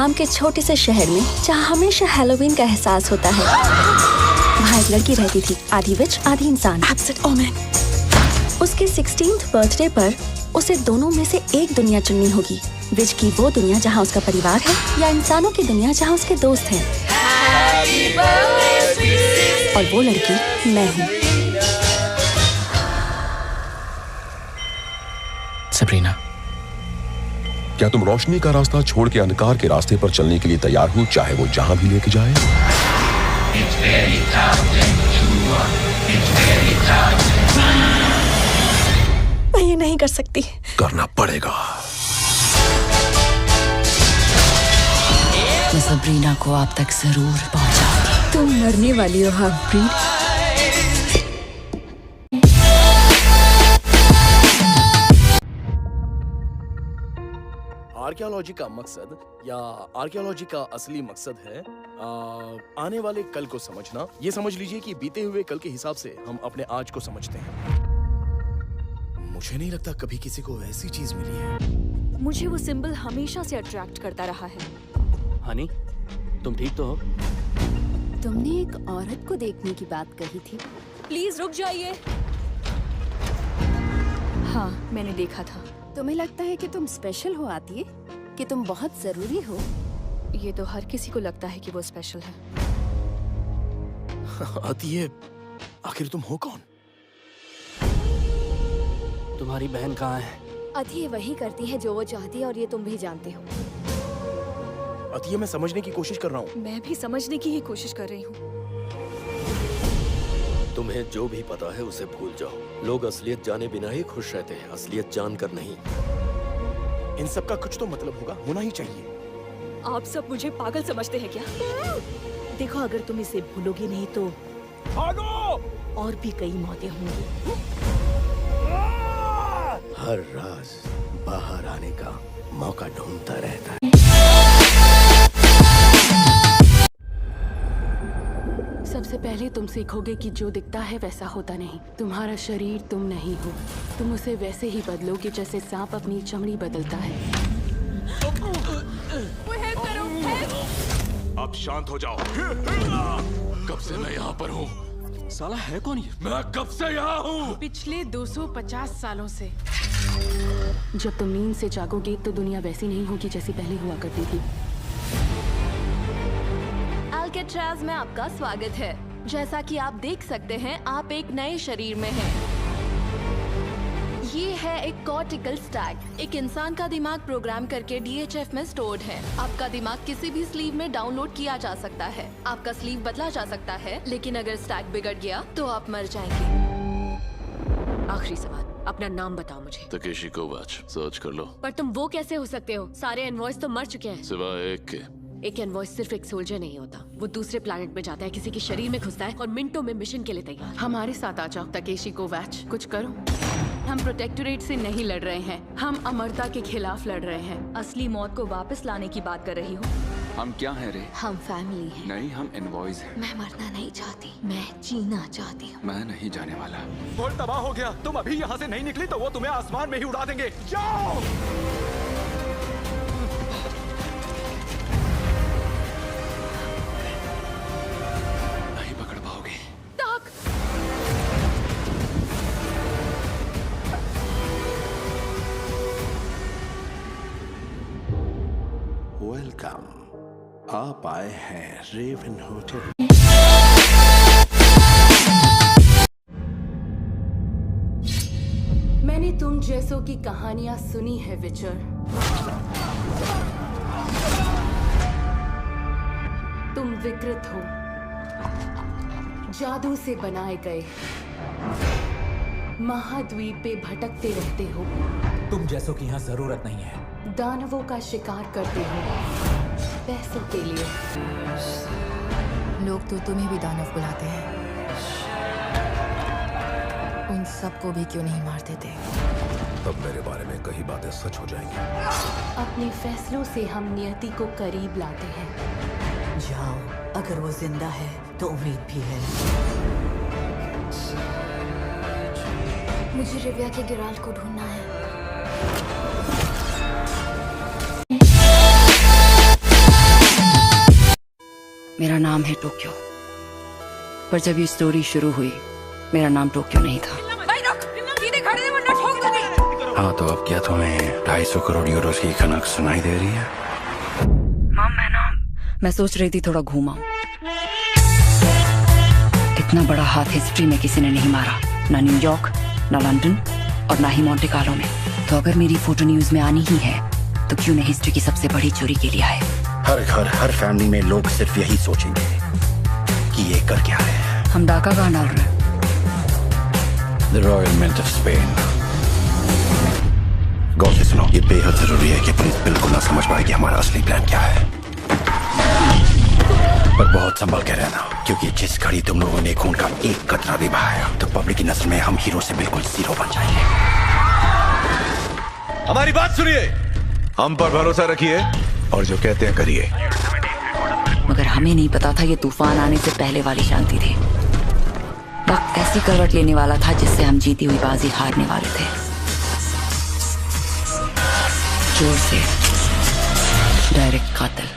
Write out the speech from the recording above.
नाम के छोटे से शहर में जहाँ हमेशा हैलोवीन का एहसास होता है, वहाँ एक लड़की रहती थी, आधी विच आधी इंसान। उसके 16th बर्थडे पर उसे दोनों में से एक दुनिया चुननी होगी। विच की वो दुनिया जहाँ उसका परिवार है, या इंसानों की दुनिया जहाँ उसके दोस्त हैं। और वो लड़की मैं हूँ। सबरीना, क्या तुम रोशनी का रास्ता छोड़ के अंधकार के रास्ते पर चलने के लिए तैयार हो, चाहे वो जहां भी लेके जाए? मैं ये नहीं कर सकती। करना पड़ेगा। मैं सबरीना को आप तक जरूर पहुंचा। तुम मरने वाली हो हाफ ब्रीड। आर्कियोलॉजी का मकसद या आर्कियोलॉजी का असली मकसद है आने वाले कल को समझना। ये समझ लीजिए कि बीते हुए कल के हिसाब से हम अपने आज को समझते हैं। मुझे नहीं लगता कभी किसी को ऐसी चीज मिली है। मुझे वो सिंबल हमेशा से अट्रैक्ट करता रहा है। हनी, तुम ठीक तो हो? तुमने एक औरत को देखने की बात कही थी। प्लीज रुक जाइए। हाँ, मैंने देखा था। तुम्हें लगता है कि तुम स्पेशल हो आतिए, कि तुम बहुत जरूरी हो? ये तो हर किसी को लगता है कि वो स्पेशल है। आतिए, आखिर तुम हो कौन? तुम्हारी बहन कहाँ है? अतिए वही करती है जो वो चाहती है, और ये तुम भी जानते हो। आतिए, मैं समझने की कोशिश कर रहा हूँ। मैं भी समझने की ही कोशिश कर रही हूँ। तुम्हें जो भी पता है उसे भूल जाओ। लोग असलियत जाने बिना ही खुश रहते हैं, असलियत जानकर नहीं। इन सब का कुछ तो मतलब होना ही चाहिए। आप सब मुझे पागल समझते हैं क्या? देखो, अगर तुम इसे भूलोगे नहीं तो भागो! और भी कई मौतें होंगी। हर राज बाहर आने का मौका ढूंढता रहता है। सबसे पहले तुम सीखोगे कि जो दिखता है वैसा होता नहीं। तुम्हारा शरीर तुम नहीं हो। तुम उसे वैसे ही बदलोगे जैसे सांप अपनी चमड़ी बदलता है। अब शांत हो जाओ। कब से मैं यहाँ पर हूँ? साला है कौन ये? मैं कब से यहाँ हूँ? पिछले 250 सालों से। जब तुम नींद से जागोगे तो दुनिया वैसी नहीं होगी जैसी पहले हुआ करती थी। अल्केट्राज़ में आपका स्वागत है। जैसा कि आप देख सकते हैं, आप एक नए शरीर में हैं। ये है एक कॉर्टिकल स्टैक। एक इंसान का दिमाग प्रोग्राम करके DHF में स्टोर्ड है। आपका दिमाग किसी भी स्लीव में डाउनलोड किया जा सकता है। आपका स्लीव बदला जा सकता है, लेकिन अगर स्टैक बिगड़ गया तो आप मर जाएंगे। आखिरी सवाल, अपना नाम बताओ मुझे। तकेशी कोवाच, सर्च कर लो। पर तुम वो कैसे हो सकते हो? सारे एनवॉइस तो मर चुके हैं। सिवाय एक के। एक एनवॉइस सिर्फ एक सोल्जर नहीं होता। वो दूसरे प्लैनेट में जाता है, किसी के शरीर में घुसता है और मिनटों में मिशन के लिए तैयार। हमारे साथ आ जाओ तकेशी कोवाच, कुछ करो। हम प्रोटेक्टोरेट से नहीं लड़ रहे हैं, हम अमरता के खिलाफ लड़ रहे हैं। असली मौत को वापस लाने की बात कर रही हूँ। हम क्या हैं रे? हम फैमिली हैं। नहीं, हम एनवॉइस हैं। मैं मरना नहीं चाहती, मैं जीना चाहती हूँ। मैं नहीं जाने वाला। वर्ल्ड तबाह हो गया। तुम अभी यहाँ से नहीं निकली तो वो तुम्हें आसमान में ही उड़ा देंगे। जाओ! नहीं पकड़ पाओगे। वेलकम। आप आए हैं रेवन होटल। मैंने तुम जैसों की कहानियां सुनी है विचर। तुम विकृत हो, जादू से बनाए गए, महाद्वीप पे भटकते रहते हो। तुम जैसों की यहाँ जरूरत नहीं है। दानवों का शिकार करते हो पैसों के लिए। लोग तो तुम्हें भी दानव बुलाते हैं। उन सबको भी क्यों नहीं मार देते? तब मेरे बारे में कई बातें सच हो जाएंगी। अपने फैसलों से हम नियति को करीब लाते हैं। जाओ, अगर वो जिंदा है तो उम्मीद भी है। मुझे रिविया के गिराल्ड को ढूंढना है। मेरा नाम है टोक्यो, पर जब ये स्टोरी शुरू हुई मेरा नाम टोक्यो नहीं था। हाँ तो अब क्या तुम्हें 250 करोड़ यूरो की खनक सुनाई दे रही है? मैं सोच रही थी थोड़ा घूमाऊं। इतना बड़ा हाथ हिस्ट्री में किसी ने नहीं मारा, ना न्यूयॉर्क, ना लंदन और ना ही मोंटे कार्लो में। तो अगर मेरी फोटो न्यूज में आनी ही है तो क्यों न हिस्ट्री की सबसे बड़ी चोरी के लिए आए। हर घर हर फैमिली में लोग सिर्फ यही सोचेंगे कि ये कर क्या है। हम डाका कहाँ डाल रहे हैं? The royal mint of Spain. गौर से सुनो, ये बेहद जरूरी है कि पुलिस बिल्कुल ना समझ पाए कि हमारा असली प्लान क्या है। पर बहुत संभल के रहना, क्योंकि जिस घड़ी तुम लोगों ने खून का एक कतरा भी बहाया तो पब्लिक की नजर में हम हीरो से बिल्कुल जीरो बन जाएंगे। हमारी बात सुनिए, हम पर भरोसा रखिए और जो कहते हैं करिए। मगर हमें नहीं पता था ये तूफान आने से पहले वाली शांति थी। वक्त ऐसी करवट लेने वाला था जिससे हम जीती हुई बाजी हारने वाले थे। जोर से डायरेक्ट कातिल।